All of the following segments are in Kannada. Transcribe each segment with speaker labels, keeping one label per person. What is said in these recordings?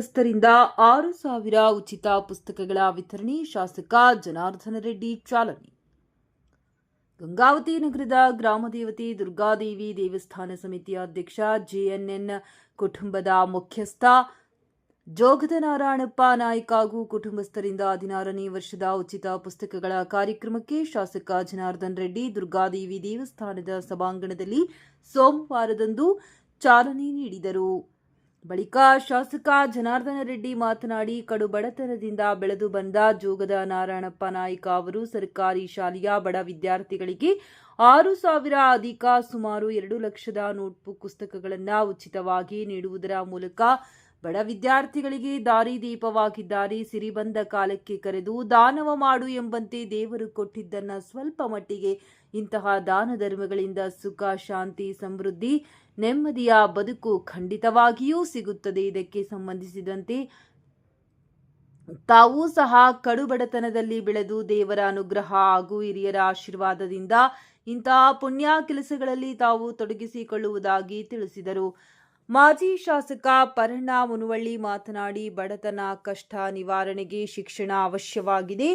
Speaker 1: ಕುಟುಂಬಸ್ಥರಿಂದ 6,000 ಉಚಿತ ಪುಸ್ತಕಗಳ ವಿತರಣೆ. ಶಾಸಕ ಜನಾರ್ದನ ರೆಡ್ಡಿ ಚಾಲನೆ. ಗಂಗಾವತಿ ನಗರದ ಗ್ರಾಮದೇವತೆ ದುರ್ಗಾದೇವಿ ದೇವಸ್ಥಾನ ಸಮಿತಿಯ ಅಧ್ಯಕ್ಷ ಜೆಎನ್ಎನ್ ಕುಟುಂಬದ ಮುಖ್ಯಸ್ಥ ಜೋಗದ ನಾರಾಯಣಪ್ಪ ನಾಯ್ಕ ಹಾಗೂ ಕುಟುಂಬಸ್ಥರಿಂದ 16ನೇ ವರ್ಷದ ಉಚಿತ ಪುಸ್ತಕಗಳ ಕಾರ್ಯಕ್ರಮಕ್ಕೆ ಶಾಸಕ ಜನಾರ್ದನ ರೆಡ್ಡಿ ದುರ್ಗಾದೇವಿ ದೇವಸ್ಥಾನದ ಸಭಾಂಗಣದಲ್ಲಿ ಸೋಮವಾರದಂದು ಚಾಲನೆ ನೀಡಿದರು. ಬಳಿಕ ಶಾಸಕ ಜನಾರ್ದನ ರೆಡ್ಡಿ ಮಾತನಾಡಿ, ಕಡು ಬಡತನದಿಂದ ಬೆಳೆದು ಬಂದ ಜೋಗದ ನಾರಾಯಣಪ್ಪ ನಾಯ್ಕ ಅವರು ಸರ್ಕಾರಿ ಶಾಲೆಯ ಬಡ ವಿದ್ಯಾರ್ಥಿಗಳಿಗೆ 6,000 ಅಧಿಕ ಸುಮಾರು 2 ಲಕ್ಷದ ನೋಟ್ಬುಕ್ ಪುಸ್ತಕಗಳನ್ನು ಉಚಿತವಾಗಿ ನೀಡುವುದರ ಮೂಲಕ ಬಡ ವಿದ್ಯಾರ್ಥಿಗಳಿಗೆ ದಾರಿದೀಪವಾಗಿದ್ದಾರೆ. ಸಿರಿ ಬಂದ ಕಾಲಕ್ಕೆ ಕರೆದು ದಾನವ ಮಾಡು ಎಂಬಂತೆ ದೇವರು ಕೊಟ್ಟಿದ್ದನ್ನ ಸ್ವಲ್ಪ ಮಟ್ಟಿಗೆ ಇಂತಹ ದಾನ ಧರ್ಮಗಳಿಂದ ಸುಖ, ಶಾಂತಿ, ಸಮೃದ್ಧಿ, ನೆಮ್ಮದಿಯ ಬದುಕು ಖಂಡಿತವಾಗಿಯೂ ಸಿಗುತ್ತದೆ. ಇದಕ್ಕೆ ಸಂಬಂಧಿಸಿದಂತೆ ತಾವೂ ಸಹ ಕಡುಬಡತನದಲ್ಲಿ ಬೆಳೆದು ದೇವರ ಅನುಗ್ರಹ ಹಾಗೂ ಹಿರಿಯರ ಆಶೀರ್ವಾದದಿಂದ ಇಂತಹ ಪುಣ್ಯ ಕೆಲಸಗಳಲ್ಲಿ ತಾವು ತೊಡಗಿಸಿಕೊಳ್ಳುವುದಾಗಿ ತಿಳಿಸಿದರು. ಮಾಜಿ ಶಾಸಕ ಪರಣ್ಣ ಮುನುವಳ್ಳಿ ಮಾತನಾಡಿ, ಬಡತನ ಕಷ್ಟ ನಿವಾರಣೆಗೆ ಶಿಕ್ಷಣ ಅವಶ್ಯವಾಗಿದೆ.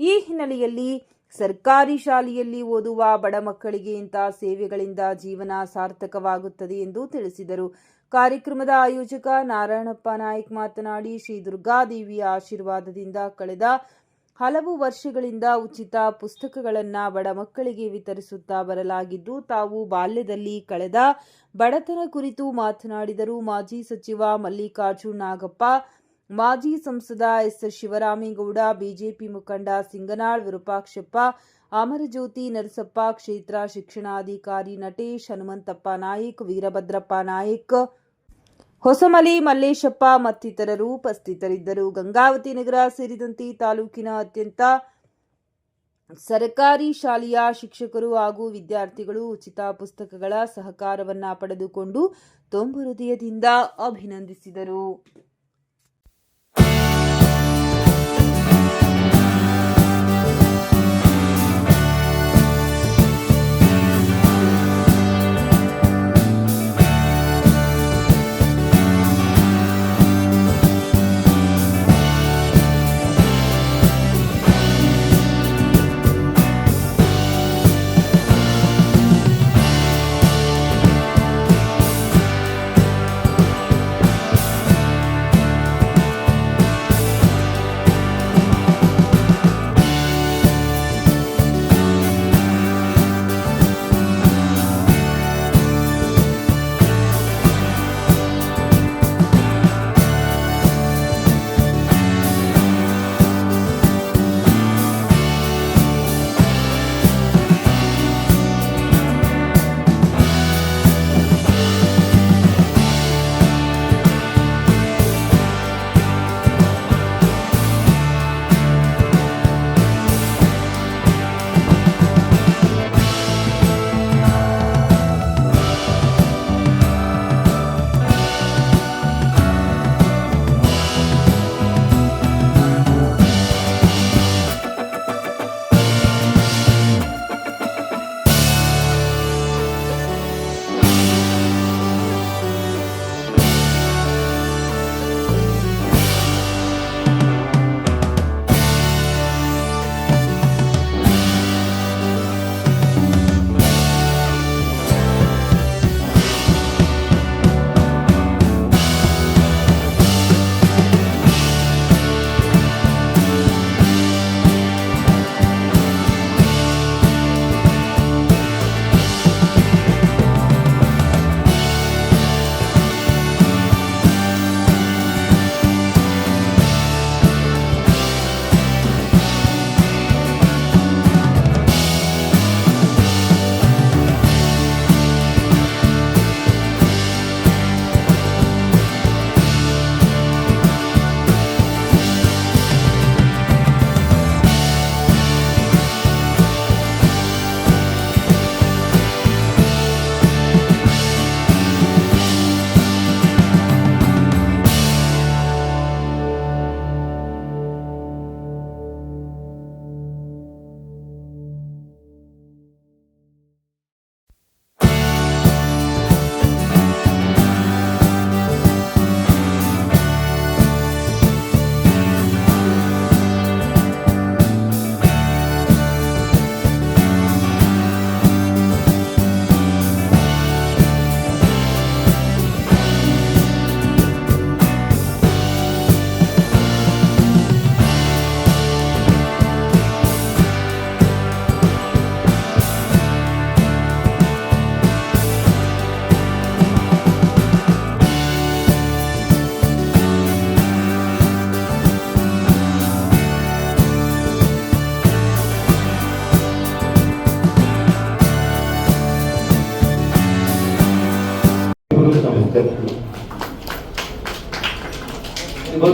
Speaker 1: ಈ ಹಿನ್ನೆಲೆಯಲ್ಲಿ ಸರ್ಕಾರಿ ಶಾಲೆಯಲ್ಲಿ ಓದುವ ಬಡ ಮಕ್ಕಳಿಗೆ ಇಂತಹ ಸೇವೆಗಳಿಂದ ಜೀವನ ಸಾರ್ಥಕವಾಗುತ್ತದೆ ಎಂದು ತಿಳಿಸಿದರು. ಕಾರ್ಯಕ್ರಮದ ಆಯೋಜಕ ನಾರಾಯಣಪ್ಪ ನಾಯ್ಕ ಮಾತನಾಡಿ, ಶ್ರೀ ದುರ್ಗಾದೇವಿಯ ಆಶೀರ್ವಾದದಿಂದ ಕಳೆದ ಹಲವು ವರ್ಷಗಳಿಂದ ಉಚಿತ ಪುಸ್ತಕಗಳನ್ನು ಬಡ ಮಕ್ಕಳಿಗೆ ವಿತರಿಸುತ್ತಾ ಬರಲಾಗಿದ್ದು, ತಾವು ಬಾಲ್ಯದಲ್ಲಿ ಕಳೆದ ಬಡತನ ಕುರಿತು ಮಾತನಾಡಿದರು. ಮಾಜಿ ಸಚಿವ ಮಲ್ಲಿಕಾರ್ಜುನ ನಾಗಪ್ಪ, ಮಾಜಿ ಸಂಸದ ಎಸ್ ಶಿವರಾಮೇಗೌಡ, ಬಿಜೆಪಿ ಮುಖಂಡ ಸಿಂಗನಾಳ್ ವಿರೂಪಾಕ್ಷಪ್ಪ, ಅಮರಜ್ಯೋತಿ ನರಸಪ್ಪ, ಕ್ಷೇತ್ರ ಶಿಕ್ಷಣಾಧಿಕಾರಿ ನಟೇಶ್, ಹನುಮಂತಪ್ಪ ನಾಯ್ಕ್, ವೀರಭದ್ರಪ್ಪ ನಾಯ್ಕ್, ಹೊಸಮಲಿ ಮಲ್ಲೇಶಪ್ಪ ಮತ್ತಿತರರು ಉಪಸ್ಥಿತರಿದ್ದರು. ಗಂಗಾವತಿ ನಗರ ಸೇರಿದಂತೆ ತಾಲೂಕಿನ ಅತ್ಯಂತ ಸರ್ಕಾರಿ ಶಾಲೆಯ ಶಿಕ್ಷಕರು ಹಾಗೂ ವಿದ್ಯಾರ್ಥಿಗಳು ಉಚಿತ ಪುಸ್ತಕಗಳ ಸಹಕಾರವನ್ನು ಪಡೆದುಕೊಂಡು ತುಂಬು ಹೃದಯದಿಂದ ಅಭಿನಂದಿಸಿದರು.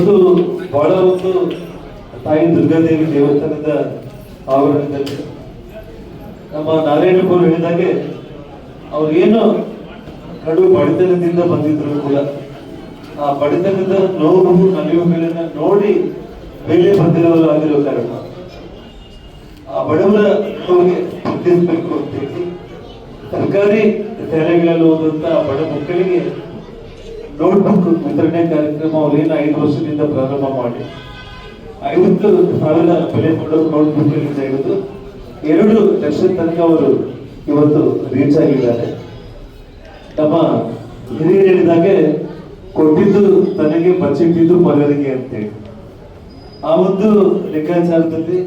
Speaker 2: ಇವತ್ತು ಬಹಳ ಒಂದು ತಾಯಿ ದುರ್ಗಾದೇವಿ ದೇವಸ್ಥಾನದ ಆವರಣದಲ್ಲಿ ನಮ್ಮ ನಾರಾಯಣಪುರ ಹೇಳಿದಾಗೆ ಅವ್ರೇನು ಕಡು ಬಡತನದಿಂದ ಬಂದಿದ್ರು ಕೂಡ ಆ ಬಡತನದ ನೋವು ನಲಿವುಗಳನ್ನ ನೋಡಿ ಮೇಲೆ ಬಂದಿರೋರು ಆಗಿರೋ ಕಾರಣ ಆ ಬಡವರ ನೋವಿಗೆ ಸ್ಪಂದಿಸಬೇಕು ಅಂತೇಳಿ ಸರ್ಕಾರಿ ಶಾಲೆಗಳಲ್ಲಿ ಓದುವಂತ ಬಡ ಮಕ್ಕಳಿಗೆ ನೋಟ್ಬುಕ್ ವಿತರಣೆ ಕಾರ್ಯಕ್ರಮ ಅವ್ರೇನು 5 ವರ್ಷದಿಂದ ಪ್ರಾರಂಭ ಮಾಡಿ 50,000 ಬೆಲೆ ಕೊಡೋ ನೋಟ್ಬುಕ್ ಹಿಡಿದು 2 ಲಕ್ಷ ತನಕ ಅವರು ಇವತ್ತು ರೀಚ್ ಆಗಿದ್ದಾರೆ. ನಮ್ಮ ಹಿರಿಯರು ಹೇಳಿದಾಗೆ ಕೊಟ್ಟಿದ್ದು ತನಗೆ ಬಚ್ಚಿಟ್ಟಿದ್ದು ಪರರಿಗೆ ಅಂತೇಳಿ ಆ ಒಂದು ಲೆಕ್ಕಾಚಾರದಲ್ಲಿ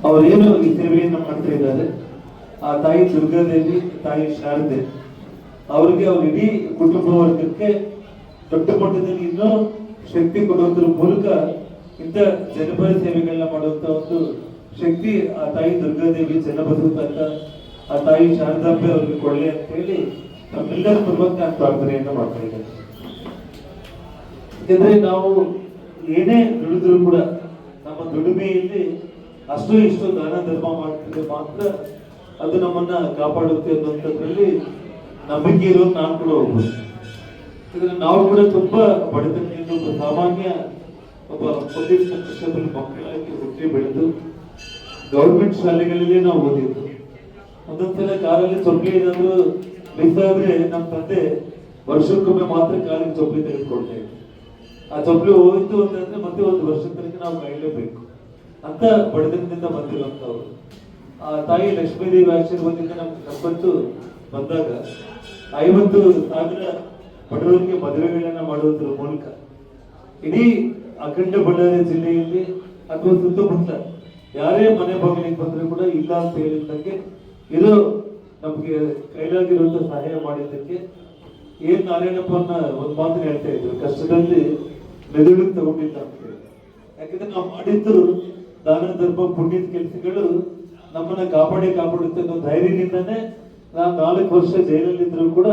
Speaker 2: ಅವರೇನು ಈ ಸೇವೆಯನ್ನು ಮಾಡ್ತಾ ಇದ್ದಾರೆ. ಆ ತಾಯಿ ದುರ್ಗಾದೇವಿ, ತಾಯಿ ಶಾರದೆ ಅವ್ರಿಗೆ ಅವ್ರ ಇಡೀ ಕುಟುಂಬ ವರ್ಗಕ್ಕೆ ದೊಡ್ಡ ಮಟ್ಟದಲ್ಲಿ ಇನ್ನೂ ಶಕ್ತಿ ಕೊಡುವುದರ ಮೂಲಕ ಇಂಥ ಜನಪರ ಸೇವೆಗಳನ್ನ ಮಾಡುವಂತ ಒಂದು ಶಕ್ತಿ ಆ ತಾಯಿ ದುರ್ಗಾದೇವಿ ಜನಬದುಕಂತ ಆ ತಾಯಿ ಶಾರದಾಂಬೆ ಅವ್ರಿಗೆ ಕೊಳ್ಳೆ ಅಂತ ಹೇಳಿ ನಮ್ಮೆಲ್ಲರ ಪರವಾಗಿ ನಾನು ಪ್ರಾರ್ಥನೆಯನ್ನ ಮಾಡ್ತಾ ಇದ್ದೇನೆ. ಯಾಕಂದ್ರೆ ನಾವು ಏನೇ ದುಡಿದ್ರು ಕೂಡ ನಮ್ಮ ದುಡಿಮೆಯಲ್ಲಿ ಅಷ್ಟು ಇಷ್ಟು ದಾನ ಧರ್ಮ ಮಾಡ್ತಿದ್ರೆ ಮಾತ್ರ ಅದು ನಮ್ಮನ್ನ ಕಾಪಾಡುತ್ತೆ ಅನ್ನುವಂಥದ್ರಲ್ಲಿ ನಂಬಿಕೆ ಇರೋದು ನಾನು ಕೂಡ ಹೋಗ್ಬೋದು. ಯಾಕಂದ್ರೆ ನಾವು ಕೂಡ ತುಂಬಾ ಬಡತನದಿಂದ ಒಬ್ಬ ಸಾಮಾನ್ಯ ಒಬ್ಬ ಪೊಲೀಸ್ ಕಾನ್ಸ್ಟೇಬಲ್ ಮಕ್ಕಳಾಗಿ ಹುಟ್ಟಿ ಬೆಳೆದು ಗೌರ್ಮೆಂಟ್ ಶಾಲೆಗಳಲ್ಲಿ ನಾವು ಓದಿದ್ದು. ಒಂದೊಂದ್ಸಲ ಕಾಲಲ್ಲಿ ಚೊಪ್ಲಿ ಏನಾದ್ರು ಮಿಸ್ ಆದ್ರೆ ನಮ್ಮ ತಂದೆ ವರ್ಷಕ್ಕೊಮ್ಮೆ ಮಾತ್ರ ಕಾಲಿಗೆ ಚೊಪ್ಲಿ ತೆಗೆದುಕೊಳ್ತಾ ಇದ್ರು. ಆ ಚೊಪ್ಲಿ ಹೋಯ್ತು ಅಂತಂದ್ರೆ ಮತ್ತೆ 1 ವರ್ಷದ ತನಕ ನಾವು ಕಾಯಲೇಬೇಕು ಅಂತ ಬಡತನದಿಂದ ಬಂದಿರುವಂತವ್ರು. ಆ ತಾಯಿ ಲಕ್ಷ್ಮೀದೇವಿ ಆಶೀರ್ವಾದದಿಂದ ನಮ್ಗೆ ಸಂಪತ್ತು ಬಂದಾಗ 50,000 ಬಡವರಿಗೆ ಮದುವೆಗಳನ್ನ ಮಾಡುವುದರ ಮೂಲಕ ಇಡೀ ಅಖಂಡ ಬಳ್ಳಾರಿ ಜಿಲ್ಲೆಯಲ್ಲಿ ಅಥವಾ ಸುತ್ತಮುತ್ತ ಯಾರೇ ಮನೆ ಬಾಗಿಲಿಗೆ ಬಂದ್ರೆ ಕೂಡ ಇಲ್ಲ ಅಂತ ಹೇಳಿದ್ದಕ್ಕೆ ಇರೋ ನಮ್ಗೆ ಕೈಲಾಗಿರುವಂತ ಸಹಾಯ ಮಾಡಿದ್ದಕ್ಕೆ ಏನ್ ನಾರಾಯಣಪ್ಪನ ಒಂದು ಮಾತನ್ನ ಹೇಳ್ತಾ ಇದ್ರು, ಕಷ್ಟದಲ್ಲಿ ಮೆದುಳು ತಗೊಂಡಿದ್ದ ಅಂತ ಹೇಳಿ. ಯಾಕಂದ್ರೆ ನಾವು ಮಾಡಿದ್ದು ದಾನ ಧರ್ಮ ಪುಣ್ಯದ ಕೆಲಸಗಳು ನಮ್ಮನ್ನ ಕಾಪಾಡುತ್ತೆ ಅನ್ನೋ ಧೈರ್ಯದಿಂದಾನೇ ನಾನು 4 ವರ್ಷ ಜೈಲಲ್ಲಿದ್ರು ಕೂಡ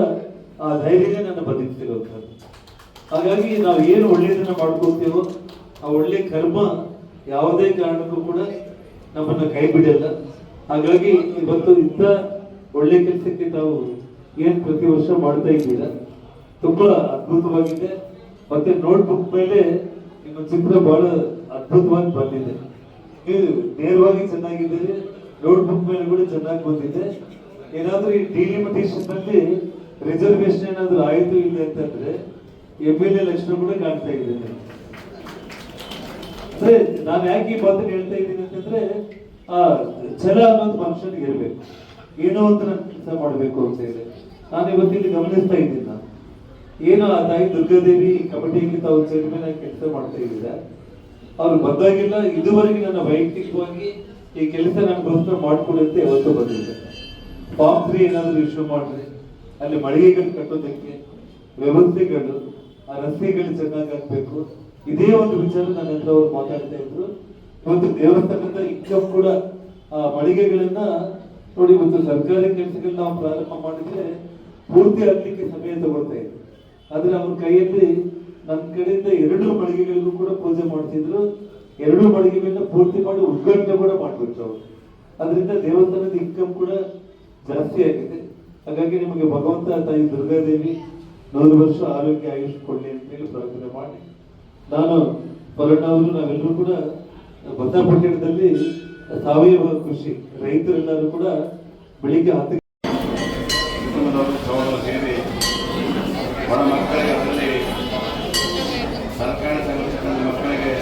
Speaker 2: ಆ ಧೈರ್ಯನೇ ನನ್ನ ಬದುಕ್ತಿರೋದು. ಹಾಗಾಗಿ ನಾವು ಏನು ಒಳ್ಳೆಯದನ್ನ ಮಾಡ್ಕೊಳ್ತೀವೋ ಆ ಒಳ್ಳೆ ಕರ್ಮ ಯಾವುದೇ ಕಾರಣಕ್ಕೂ ಕೂಡ ನಮ್ಮನ್ನ ಕೈ ಬಿಡಲ್ಲ. ಹಾಗಾಗಿ ಇವತ್ತು ಇಂಥ ಒಳ್ಳೆ ಕೆಲಸಕ್ಕೆ ತಾವು ಏನ್ ಪ್ರತಿ ವರ್ಷ ಮಾಡ್ತಾ ಇದ್ದೀರಾ ತುಂಬಾ ಅದ್ಭುತವಾಗಿದೆ. ಮತ್ತೆ ನೋಟ್ಬುಕ್ ಮೇಲೆ ನಿಮ್ಮ ಚಿತ್ರ ಬಹಳ ಅದ್ಭುತವಾಗಿ ಬಂದಿದೆ. ನೀವು ನೇರವಾಗಿ ಚೆನ್ನಾಗಿದ್ದೀರಿ, ನೋಟ್ಬುಕ್ ಮೇಲೆ ಕೂಡ ಚೆನ್ನಾಗಿ ಬಂದಿದೆ. ಏನಾದ್ರೂ ಈ ಡಿಲಿಮಿಟೇಷನ್ ನಲ್ಲಿ ರಿಸರ್ವೇಶನ್ ಏನಾದ್ರು ಆಯ್ತು ಇಲ್ಲ ಅಂತಂದ್ರೆ MLA ಲಕ್ಷಣ ಕೂಡ ಕಾಣ್ತಾ ಇದ್ದೇನೆ. ಅಂದ್ರೆ ನಾನು ಯಾಕೆ ಈ ಮಾತನ್ನು ಹೇಳ್ತಾ ಇದ್ದೀನಿ ಅಂತಂದ್ರೆ ಆ ಛಲ ಅನ್ನೋದು ಮನುಷ್ಯನಿಗೆ ಇರ್ಬೇಕು, ಏನೋ ಅಂತ ನಾನು ಕೆಲಸ ಮಾಡ್ಬೇಕು ಅಂತ ಹೇಳಿ ನಾನು ಇವತ್ತಿಲ್ಲಿ ಗಮನಿಸ್ತಾ ಇದ್ದೀನಿ. ನಾನು ಏನೋ ಆ ತಾಯಿ ದುರ್ಗಾದೇವಿ ಕಮಿಟಿಗೆ ತಾವು ಚೇರ್ಮನ್ ಆಗಿ ಕೆಲಸ ಮಾಡ್ತಾ ಇದ್ದೀರಾ. ಅವ್ರು ಬಂದಾಗಿಲ್ಲ ಇದುವರೆಗೆ ನನ್ನ ವೈಯಕ್ತಿಕವಾಗಿ ಈ ಕೆಲಸ ನನಗೋಸ್ಕರ ಮಾಡ್ಕೊಡುತ್ತೆ ಯಾವತ್ತೂ ಬಂದಿದೆ. ಫಾರ್ಮ್ 3 ಏನಾದ್ರು ಇಶ್ಯೂ ಮಾಡ್ರಿ, ಅಲ್ಲಿ ಮಳಿಗೆಗಳು ಕಟ್ಟೋದಕ್ಕೆ ವ್ಯವಸ್ಥೆಗಳು, ಆ ರಸ್ತೆಗಳು ಚೆನ್ನಾಗಿ ಆಗ್ಬೇಕು. ಇದೇ ಒಂದು ವಿಚಾರ ನನ್ನ ಹತ್ರ ಅವ್ರು ಮಾತಾಡ್ತಾ ಇದ್ರು. ಇವತ್ತು ದೇವಸ್ಥಾನದ ಇನ್ಕಮ್ ಕೂಡ ಆ ಮಳಿಗೆಗಳನ್ನ ನೋಡಿ, ಇವತ್ತು ಸರ್ಕಾರಿ ಕೆಲಸಗಳನ್ನ ನಾವು ಪ್ರಾರಂಭ ಮಾಡಿದ್ರೆ ಪೂರ್ತಿ ಆಗ್ಲಿಕ್ಕೆ ಸಮಯ ತಗೊಳ್ತಾ ಇದ್ರು. ಆದ್ರೆ ಅವ್ರ ಕೈಯಲ್ಲಿ ನನ್ನ ಕಡೆಯಿಂದ 2 ಮಳಿಗೆಗಳಿಗೂ ಕೂಡ ಪೂಜೆ ಮಾಡ್ತಿದ್ರು. 2 ಮಳಿಗೆಗಳನ್ನ ಪೂರ್ತಿ ಮಾಡಿ ಉದ್ಘಾಟನೆ ಕೂಡ ಮಾಡ್ಬಿಟ್ರು ಅವರು. ಅದರಿಂದ ದೇವಸ್ಥಾನದ ಇನ್ಕಮ್ ಕೂಡ ಜಾಸ್ತಿ ಆಗಿದೆ. ಹಾಗಾಗಿ ನಿಮಗೆ ಭಗವಂತ ತಾಯಿ ದುರ್ಗಾದೇವಿ 100 ವರ್ಷ ಆರೋಗ್ಯ ಆಯುಷ್ ಕೊಡ್ಲಿ ಅಂತ ಹೇಳಿ ಪ್ರಾರ್ಥನೆ ಮಾಡಿ ನಾನು ಹೊರಟವರು ನಾವೆಲ್ಲರೂ ಕೂಡ ಬಸವಪಟ್ಟಣದಲ್ಲಿ ಸಾವಯವ ಕೃಷಿ ರೈತರೆಲ್ಲರೂ ಕೂಡ ಬೆಳಿಗ್ಗೆ 10
Speaker 3: ಸೇರಿ ಬಡ ಮಕ್ಕಳಿಗೆ ಅದರಲ್ಲಿ ಸರ್ಕಾರಿ ಸಂಘಟನೆ ಮಕ್ಕಳಿಗೆ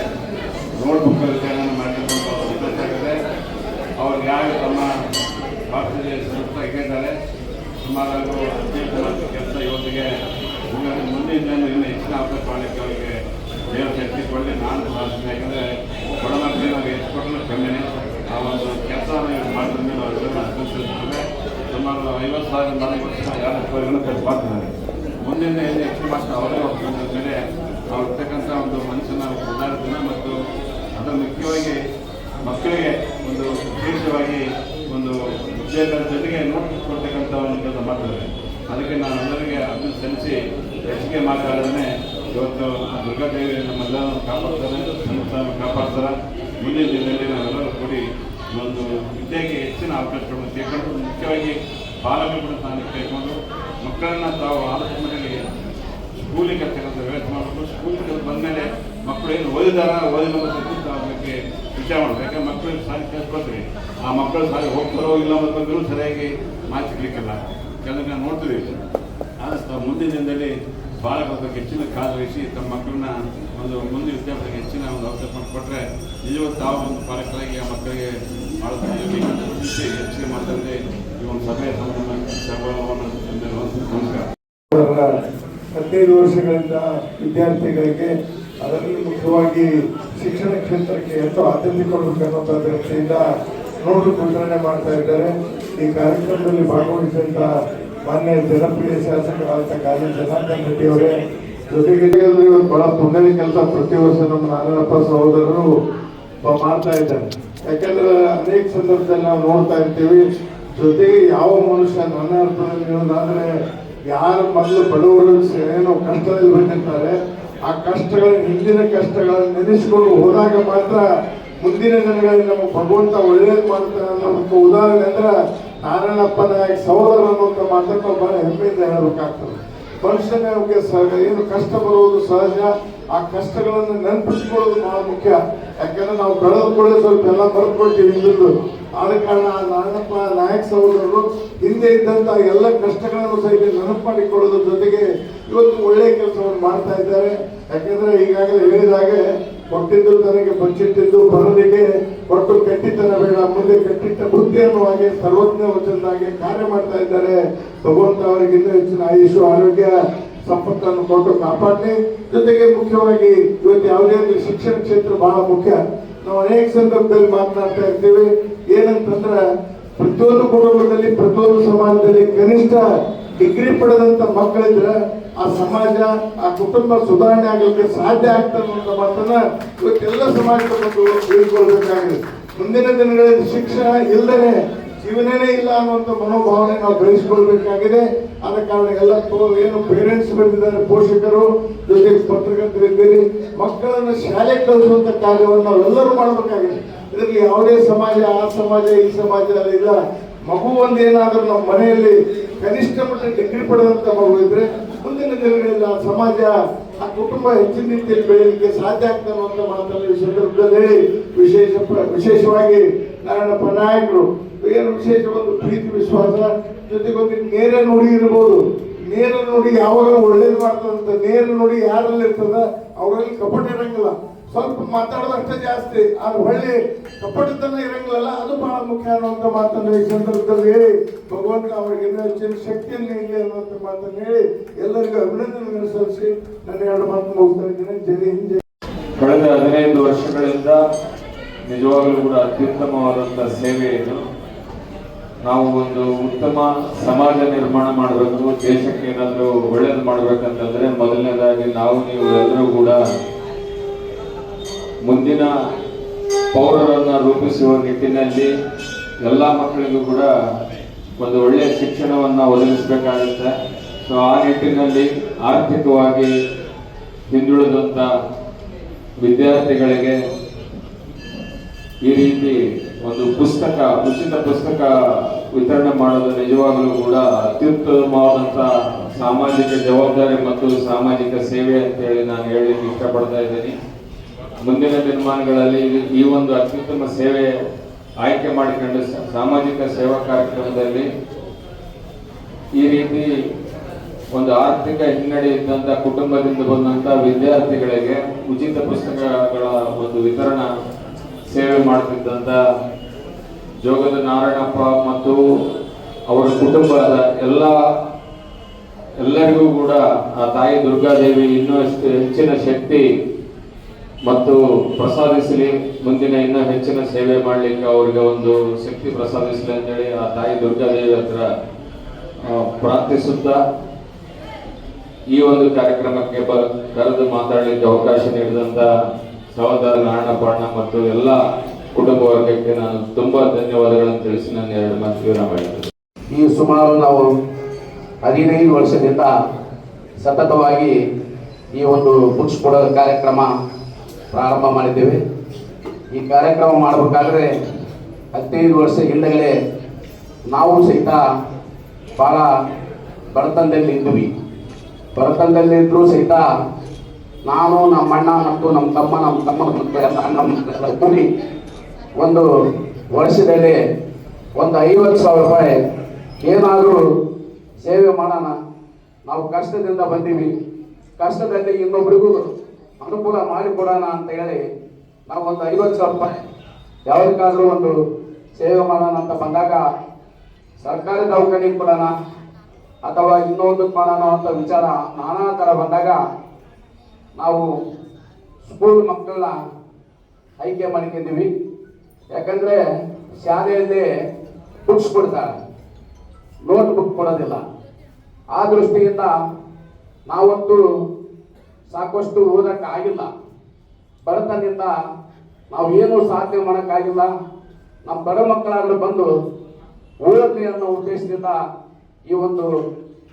Speaker 3: ನೋಟ್ಬುಕ್ ವಿತರಣೆ ಮಾಡಿರ್ತಕ್ಕಂಥ ಅವ್ರಿಗೆ ಯಾರು ತಮ್ಮ ಭಾರತೀಯ ಇಟ್ಟಿದ್ದಾರೆ. ಸುಮಾರು 15 ಕೆಲಸ ಇವತ್ತಿಗೆ ಮುಂದಿನ ಇನ್ನೂ ಹೆಚ್ಚಿನ ಅವಕಾಶ ಮಾಡಲಿಕ್ಕೆ ಅವರಿಗೆ ದೇವರ ಶಕ್ತಿ ಕೊಡಲಿ ನಾನು ಪ್ರಾರ್ಥನೆ. ಯಾಕಂದರೆ ಬಡ ಮಕ್ಕಳಿಗೆ ನಾವು ಎಷ್ಟು ಕೊಟ್ಟರು ಕಮ್ಮಿನೇ. ಆ ಒಂದು ಕೆಲಸ ಮಾಡಿದ ಮೇಲೆ ಅವರೆಲ್ಲ ಅನುಸರಿಸಿದ್ರೆ ಸುಮಾರು 50,000 ಮನೆಗಳು ಯಾರು ಕೆಲಸ ಮಾಡ್ತಿದ್ದಾರೆ. ಮುಂದಿನ ಏನು ಹೆಚ್ಚು ಮಾತ್ರ ಅವರೇ ಹೋಗ್ತಂದ ಮೇಲೆ ಅವ್ರಿರ್ತಕ್ಕಂಥ ಒಂದು ಮನುಷ್ಯನ ಉದಾಹರಣೆ ಮತ್ತು ಅದು ಮುಖ್ಯವಾಗಿ ಮಕ್ಕಳಿಗೆ ಒಂದು ವಿಶೇಷವಾಗಿ ಒಂದು ಉದ್ಯೋಗದ ಜೊತೆಗೆ ನೋಡ್ಕೊಳ್ತಕ್ಕಂಥ ಒಂದು ಕೆಲಸ ಮಾಡ್ತಾರೆ. ಅದಕ್ಕೆ ನಾನು ಎಲ್ಲರಿಗೆ ಅದನ್ನು ಸಲ್ಲಿಸಿ ಹೆಚ್ಚಿಗೆ ಮಾತಾಡಿದ್ರೆ ಇವತ್ತು ಆ ದುರ್ಗಾದೇವಿ ನಮ್ಮೆಲ್ಲರನ್ನು ಕಾಪಾಡ್ತಾರೆ, ಸಂಸ್ಥಾನ ಕಾಪಾಡ್ತಾರೆ. ಮುಂದಿನ ದಿನದಲ್ಲಿ ನಾವೆಲ್ಲರೂ ಕೂಡಿ ಒಂದು ವಿದ್ಯೆಗೆ ಹೆಚ್ಚಿನ ಅವಕಾಶಗಳನ್ನು ತೆಗೆದುಕೊಂಡು, ಮುಖ್ಯವಾಗಿ ಪಾಲಕರು ತಾನು ತೆಗೆದುಕೊಂಡು ಮಕ್ಕಳನ್ನು ತಾವು ಆಲೋಚನೆ ಮಾಡಿ ಸ್ಕೂಲಿಗೆ ಕರ್ತಕ್ಕಂಥ ವ್ಯವಸ್ಥೆ ಮಾಡಬೇಕು. ಸ್ಕೂಲಿಗೆ ಬಂದಮೇಲೆ ಮಕ್ಕಳು ಏನು ಓದಿದಾರ ಓದಿಲ್ಲ ಅಂತ ಬಗ್ಗೆ ವಿಚಾರ ಮಾಡಬೇಕು. ಯಾಕಂದ್ರೆ ಮಕ್ಕಳಿಗೆ ಸಾಲಿ ಕಲ್ಸ್ಕೊಳ್ತೀವಿ, ಆ ಮಕ್ಕಳು ಸಾಲಿ ಹೋಗ್ತಾರೋ ಇಲ್ಲ ಮಕ್ಕಳು ಸರಿಯಾಗಿ ಮಾತು ಸಿಗ್ಲಿಕ್ಕಲ್ಲ. ಕೆಲವೊಂದು ನಾವು ನೋಡ್ತೀವಿ. ಆದರೆ ಮುಂದಿನ ದಿನದಲ್ಲಿ ಪಾಲಕರ ಬಗ್ಗೆ ಹೆಚ್ಚಿನ ಕಾಳಜಿ ವಹಿಸಿ ತಮ್ಮ ಮಕ್ಕಳನ್ನ ಒಂದು ಮುಂದೆ ವಿದ್ಯಾಭ್ಯಾಸಕ್ಕೆ ಹೆಚ್ಚಿನ ಒಂದು ಅವಕಾಶ ಮಾಡಿಕೊಟ್ರೆ ನಿಜವಾದ ತಾವು ಒಂದು ಪಾಲಕರಾಗಿ ಆ ಮಕ್ಕಳಿಗೆ ಹೆಚ್ಚಿಗೆ ಮಾತಾಡದೆ ಈ ಒಂದು ಸಭೆಯ ನಮಸ್ಕಾರ.
Speaker 4: 15 ವರ್ಷಗಳಿಂದ ವಿದ್ಯಾರ್ಥಿಗಳಿಗೆ, ಅದರಲ್ಲಿ ಮುಖ್ಯವಾಗಿ ಶಿಕ್ಷಣ ಕ್ಷೇತ್ರಕ್ಕೆ ಎಷ್ಟು ಆದ್ಯತೆ ಕೊಡಬೇಕು ಅನ್ನೋ ದೃಷ್ಟಿಯಿಂದ ನೋಟು ವಿತರಣೆ ಮಾಡ್ತಾ ಇದ್ದಾರೆ. ಈ ಕಾರ್ಯಕ್ರಮದಲ್ಲಿ ಭಾಗವಹಿಸಿದಂತ ಮಾನ್ಯ ಜನಪ್ರಿಯ ಶಾಸಕರಾದ ಕಾಲೇಜ್ ಜನಾರ್ದನ್ ರೆಡ್ಡಿ ಅವರೇ, ಜೊತೆಗೆ ಬಹಳ ಪುಣ್ಯದ ಕೆಲಸ ಪ್ರತಿ ವರ್ಷ ನಮ್ಮ ನಾರಾಯಣಪ್ಪ ಸಹೋದರರು ಮಾಡ್ತಾ ಇದ್ದಾರೆ. ಯಾಕಂದ್ರೆ ಅನೇಕ ಸಂದರ್ಭದಲ್ಲಿ ನಾವು ನೋಡ್ತಾ ಇರ್ತೀವಿ. ಜೊತೆಗೆ ಯಾವ ಮನುಷ್ಯ ನನ್ನ ಅರ್ಥದಲ್ಲಿ ಹೇಳೋದಾದ್ರೆ, ಯಾರು ಮೊದಲು ಬಡವರು ಏನೋ ಕಷ್ಟದಲ್ಲಿ ಬಂದಿರ್ತಾರೆ, ಆ ಕಷ್ಟಗಳನ್ನ ಹಿಂದಿನ ಕಷ್ಟಗಳನ್ನು ನೆನೆಸಿಕೊಂಡು ಹೋದಾಗ ಮಾತ್ರ ಮುಂದಿನ ದಿನಗಳಲ್ಲಿ ನಮಗೆ ಭಗವಂತ ಒಳ್ಳೇದು ಮಾಡ್ತಾನೆ ಅನ್ನೋದಕ್ಕೆ ಉದಾಹರಣೆ ಅಂದ್ರೆ ನಾರಾಯಣಪ್ಪ ನಾಯಕ್ ಸಹೋದರ ಅನ್ನುವಂಥ ಮಾತನ್ನು ಬಹಳ ಹೆಮ್ಮೆಯಿಂದ ಹೇಳಬೇಕಾಗ್ತದೆ. ಮನುಷ್ಯನಿಗೆ ಏನು ಕಷ್ಟ ಬರುವುದು ಸಹಜ, ಆ ಕಷ್ಟಗಳನ್ನು ನೆನಪಿಸಿಕೊಳ್ಳೋದು ಬಹಳ ಮುಖ್ಯ. ಯಾಕಂದ್ರೆ ನಾವು ಕಳೆದುಕೊಳ್ಳೆ ಸ್ವಲ್ಪ ಎಲ್ಲ ಮರೆದುಕೊಳ್ತೀವಿ ಹಿಂದಿದ್ದು. ಆದ ಕಾರಣ ನಾರಾಯಣಪ್ಪ ನಾಯಕ್ ಸಹೋದರರು ಹಿಂದೆ ಇದ್ದಂತ ಎಲ್ಲ ಕಷ್ಟಗಳನ್ನು ಸಹಿತ ನೆನಪು ಮಾಡಿಕೊಳ್ಳೋದ್ರ ಜೊತೆಗೆ ಇವತ್ತು ಒಳ್ಳೆಯ ಕೆಲಸವನ್ನು ಮಾಡ್ತಾ ಇದ್ದಾರೆ. ಯಾಕಂದ್ರೆ ಈಗಾಗಲೇ ಹೇಳಿದಾಗೆ ಕೊಟ್ಟಿದ್ದು ತನಗೆ ಬಚ್ಚಿಟ್ಟಿದ್ದು ಬರಲಿಗೆ ಕೊಟ್ಟು ಕೆಟ್ಟಿತನ ಬೇಡ, ಮುಂದೆ ಕೆಟ್ಟಿಟ್ಟ ಬುದ್ಧಿ ಅನ್ನುವ ಹಾಗೆ ಸರ್ವಜ್ಞ ವಚನದಾಗೆ ಕಾರ್ಯ ಮಾಡ್ತಾ ಇದ್ದಾರೆ. ಭಗವಂತ ಅವರಿಗೆ ಇನ್ನೂ ಹೆಚ್ಚಿನ ಆಯುಷು ಆರೋಗ್ಯ ಸಂಪತ್ತನ್ನು ಕೊಟ್ಟು ಕಾಪಾಡಲಿ. ಜೊತೆಗೆ ಮುಖ್ಯವಾಗಿ ಇವತ್ತು ಯಾವುದೇ ಒಂದು ಶಿಕ್ಷಣ ಕ್ಷೇತ್ರ ಬಹಳ ಮುಖ್ಯ. ನಾವು ಅನೇಕ ಸಂದರ್ಭದಲ್ಲಿ ಮಾತನಾಡ್ತಾ ಇರ್ತೀವಿ. ಏನಂತಂದ್ರೆ ಪ್ರತಿಯೊಂದು ಕುಟುಂಬದಲ್ಲಿ, ಪ್ರತಿಯೊಂದು ಸಮಾಜದಲ್ಲಿ ಕನಿಷ್ಠ ಡಿಗ್ರಿ ಪಡೆದಂತ ಮಕ್ಕಳಿದ್ರೆ ಆ ಸಮಾಜ, ಆ ಕುಟುಂಬ ಸುಧಾರಣೆ ಆಗಲಿಕ್ಕೆ ಸಾಧ್ಯ ಆಗ್ತದೆ ಅನ್ನೋ ಮಾತನ್ನ ಇವತ್ತೆಲ್ಲ ಸಮಾಜದ ಬಂದು ತಿಳ್ಕೊಳ್ಬೇಕಾಗಿದೆ. ಮುಂದಿನ ದಿನಗಳಲ್ಲಿ ಶಿಕ್ಷಣ ಇಲ್ಲದೆ ಜೀವನನೇ ಇಲ್ಲ ಅನ್ನುವಂಥ ಮನೋಭಾವನೆ ನಾವು ಬೆಳೆಸಿಕೊಳ್ಬೇಕಾಗಿದೆ. ಆದ ಕಾರಣ ಎಲ್ಲ ಏನು ಪೇರೆಂಟ್ಸ್ ಬಂದಿದ್ದಾರೆ, ಪೋಷಕರು, ಜೊತೆಗೆ ಪತ್ರಕರ್ತರಿದ್ದೀರಿ, ಮಕ್ಕಳನ್ನು ಶಾಲೆಗೆ ಕಳಿಸುವಂತ ಕಾರ್ಯವನ್ನು ನಾವೆಲ್ಲರೂ ಮಾಡಬೇಕಾಗಿದೆ. ಇದರಲ್ಲಿ ಯಾವುದೇ ಸಮಾಜ, ಆ ಸಮಾಜ, ಈ ಸಮಾಜ ಇಲ್ಲ. ಮಗು ಒಂದೇನಾದ್ರೂ ನಮ್ಮ ಮನೆಯಲ್ಲಿ ಕನಿಷ್ಠ ಮಟ್ಟ ಡಿಗ್ರಿ ಪಡೆದಂತ ಮಗು ಇದ್ರೆ ಮುಂದಿನ ದಿನಗಳಲ್ಲಿ ಆ ಸಮಾಜ, ಆ ಕುಟುಂಬ ಹೆಚ್ಚಿನ ರೀತಿಯಲ್ಲಿ ಬೆಳೆಯಲಿಕ್ಕೆ ಸಾಧ್ಯ ಆಗ್ತದೆ ಅನ್ನುವಂಥ ಮಾತನ್ನು ಈ ಸಂದರ್ಭದಲ್ಲಿ ಹೇಳಿ, ವಿಶೇಷವಾಗಿ ನಾರಾಯಣಪ್ಪ ನಾಯಕರು ಏನು ವಿಶೇಷ ಒಂದು ಪ್ರೀತಿ ವಿಶ್ವಾಸ, ಜೊತೆಗೆ ಒಂದು ನೇರ ನುಡಿ ಇರ್ಬೋದು. ನೇರ ನುಡಿ ಯಾವಾಗ ಒಳ್ಳೇದು ಮಾಡ್ತದಂತ, ನೇರ ನುಡಿ ಯಾರಲ್ಲಿ ಇರ್ತದ ಅವರಲ್ಲಿ ಕಪಟ ಇರಂಗಿಲ್ಲ. ಸ್ವಲ್ಪ ಮಾತಾಡೋದಷ್ಟೇ ಜಾಸ್ತಿ, ಅದು ಒಳ್ಳೆ ಕಪಟತನ ಇರಂಗಿಲ್ಲ. ಅದು ಬಹಳ ಮುಖ್ಯ ಅನ್ನುವಂಥ ಮಾತನ್ನು ಈ ಸಂದರ್ಭದಲ್ಲಿ ಹೇಳಿ, ಭಗವಂತ ಅವರಿಗೆ ಇನ್ನೂ ಹೆಚ್ಚಿನ ಶಕ್ತಿಯನ್ನು ನೀಡಲಿ ಅನ್ನುವಂಥ ಮಾತನ್ನು ಹೇಳಿ ಎಲ್ಲರಿಗೂ ಅಭಿನಂದನೆ ಸಲ್ಲಿಸಿ ನನ್ನ 2 ಮಾತು ಮುಗಿಸ್ತಾ ಇದ್ದೇನೆ. ಜೈ ಹಿಂದ್.
Speaker 5: ಕಳೆದ 15 ವರ್ಷಗಳಿಂದ ನಿಜವಾಗಲೂ ಕೂಡ ಅತ್ಯುತ್ತಮವಾದಂಥ ಸೇವೆಯನ್ನು ನಾವು ಒಂದು ಉತ್ತಮ ಸಮಾಜ ನಿರ್ಮಾಣ ಮಾಡಬೇಕು, ದೇಶಕ್ಕೆ ಏನಾದರೂ ಒಳ್ಳೇದು ಮಾಡಬೇಕಂತಂದ್ರೆ ಮೊದಲನೇದಾಗಿ ನಾವು ನೀವು ಎಲ್ಲರೂ ಕೂಡ ಮುಂದಿನ ಪೌರರನ್ನು ರೂಪಿಸುವ ನಿಟ್ಟಿನಲ್ಲಿ ಎಲ್ಲ ಮಕ್ಕಳಿಗೂ ಕೂಡ ಒಂದು ಒಳ್ಳೆಯ ಶಿಕ್ಷಣವನ್ನು ಒದಗಿಸಬೇಕಾಗುತ್ತೆ. ಸೊ ಆ ನಿಟ್ಟಿನಲ್ಲಿ ಆರ್ಥಿಕವಾಗಿ ಹಿಂದುಳಿದಂಥ ವಿದ್ಯಾರ್ಥಿಗಳಿಗೆ ಈ ರೀತಿ ಒಂದು ಪುಸ್ತಕ, ಉಚಿತ ಪುಸ್ತಕ ವಿತರಣೆ ಮಾಡೋದು ನಿಜವಾಗಲೂ ಕೂಡ ಅತ್ಯುತ್ತಮವಾದಂಥ ಸಾಮಾಜಿಕ ಜವಾಬ್ದಾರಿ ಮತ್ತು ಸಾಮಾಜಿಕ ಸೇವೆ ಅಂತೇಳಿ ನಾನು ಹೇಳಲಿಕ್ಕೆ ಇಷ್ಟಪಡ್ತಾ ಇದ್ದೀನಿ. ಮುಂದಿನ ದಿನಮಾನಗಳಲ್ಲಿ ಈ ಒಂದು ಅತ್ಯುತ್ತಮ ಸೇವೆ ಆಯ್ಕೆ ಮಾಡಿಕೊಂಡು ಸಾಮಾಜಿಕ ಸೇವಾ ಕಾರ್ಯಕ್ರಮದಲ್ಲಿ ಈ ರೀತಿ ಒಂದು ಆರ್ಥಿಕ ಹಿನ್ನಡೆ ಇದ್ದಂಥ ಕುಟುಂಬದಿಂದ ಬಂದಂಥ ವಿದ್ಯಾರ್ಥಿಗಳಿಗೆ ಉಚಿತ ಪುಸ್ತಕಗಳ ಒಂದು ವಿತರಣಾ ಸೇವೆ ಮಾಡ್ತಿದ್ದಂಥ ಜೋಗದ ನಾರಾಯಣಪ್ಪ ಮತ್ತು ಅವರ ಕುಟುಂಬದ ಎಲ್ಲರಿಗೂ ಕೂಡ ಆ ತಾಯಿ ದುರ್ಗಾದೇವಿ ಇನ್ನೂ ಹೆಚ್ಚಿನ ಶಕ್ತಿ ಮತ್ತು ಪ್ರಸಾದಿಸಲಿ, ಮುಂದಿನ ಇನ್ನೂ ಹೆಚ್ಚಿನ ಸೇವೆ ಮಾಡಲಿಕ್ಕೆ ಅವರಿಗೆ ಒಂದು ಶಕ್ತಿ ಪ್ರಸಾದಿಸಲಿ ಅಂತೇಳಿ ಆ ತಾಯಿ ದುರ್ಗಾದೇವಿ ಹತ್ರ ಪ್ರಾರ್ಥಿಸುತ್ತಾ ಈ ಒಂದು ಕಾರ್ಯಕ್ರಮಕ್ಕೆ ಕರೆದು ಮಾತಾಡಲಿಕ್ಕೆ ಅವಕಾಶ ನೀಡಿದಂತ ಸಹೋದರ ನಾರಾಯಣಪ್ಪ ಮತ್ತು ಎಲ್ಲ ಕುಟುಂಬ ವರ್ಗಕ್ಕೆ ನಾನು ತುಂಬಾ ಧನ್ಯವಾದಗಳನ್ನು ತಿಳಿಸಿ ನನ್ನ 2 ಮಾತು ವಿರಾಮ ಮಾಡಿದ್ದೇನೆ.
Speaker 6: ಈ ಸುಮಾರು ನಾವು 15 ವರ್ಷದಿಂದ ಸತತವಾಗಿ ಈ ಒಂದು ಬುಕ್ಸ್ ಕೊಡೋ ಕಾರ್ಯಕ್ರಮ ಪ್ರಾರಂಭ ಮಾಡಿದ್ದೇವೆ. ಈ ಕಾರ್ಯಕ್ರಮ ಮಾಡಬೇಕಾದ್ರೆ 15 ವರ್ಷ ಹಿಂದಗಡೆ ನಾವು ಸಹಿತ ಭಾಳ ಬಡತನದಲ್ಲಿ ಇದ್ವಿ. ಬಡತನದಲ್ಲಿದ್ದರೂ ಸಹಿತ ನಾನು, ನಮ್ಮ ಅಣ್ಣ ಮತ್ತು ನಮ್ಮ ತಮ್ಮನ ಮಕ್ಕಳೆಲ್ಲ ಕೂಡಿ ಒಂದು ವರ್ಷದಲ್ಲಿ ಒಂದು 50,000 ರೂಪಾಯಿ ಏನಾದರೂ ಸೇವೆ ಮಾಡೋಣ. ನಾವು ಕಷ್ಟದಿಂದ ಬಂದೀವಿ, ಕಷ್ಟದಲ್ಲಿ ಇನ್ನೊಬ್ರಿಗೂ ಅನುಕೂಲ ಮಾಡಿಕೊಡೋಣ ಅಂತ ಹೇಳಿ ನಾವು ಒಂದು 50,000 ರೂಪಾಯಿ ಯಾವುದಕ್ಕಾದ್ರೂ ಒಂದು ಸೇವೆ ಮಾಡೋಣ ಅಂತ ಬಂದಾಗ, ಸರ್ಕಾರಿ ದವಾಖಾನೆಗೆ ಕೊಡೋಣ ಅಥವಾ ಇನ್ನೊಂದಕ್ಕೆ ಮಾಡೋಣ ಅಂತ ವಿಚಾರ ನಾನಾ ಥರ ಬಂದಾಗ ನಾವು ಸ್ಕೂಲ್ ಮಕ್ಕಳನ್ನ ಆಯ್ಕೆ ಮಾಡ್ಕೊಂಡಿದ್ವಿ. ಯಾಕಂದರೆ ಶಾಲೆಯಲ್ಲಿ ಬುಕ್ಸ್ ಕೊಡ್ತಾರೆ, ನೋಟ್ ಬುಕ್ ಕೊಡೋದಿಲ್ಲ. ಆ ದೃಷ್ಟಿಯಿಂದ ನಾವಂತೂ ಸಾಕಷ್ಟು ಓದೋಕ್ಕಾಗಿಲ್ಲ. ಬಡತನದಿಂದ ನಾವು ಏನೂ ಸಾಧನೆ ಮಾಡೋಕ್ಕಾಗಿಲ್ಲ. ನಮ್ಮ ಬಡ ಮಕ್ಕಳಾಗಲು ಬಂದು ಓದಲಿ ಅನ್ನೋ ಉದ್ದೇಶದಿಂದ ಈ ಒಂದು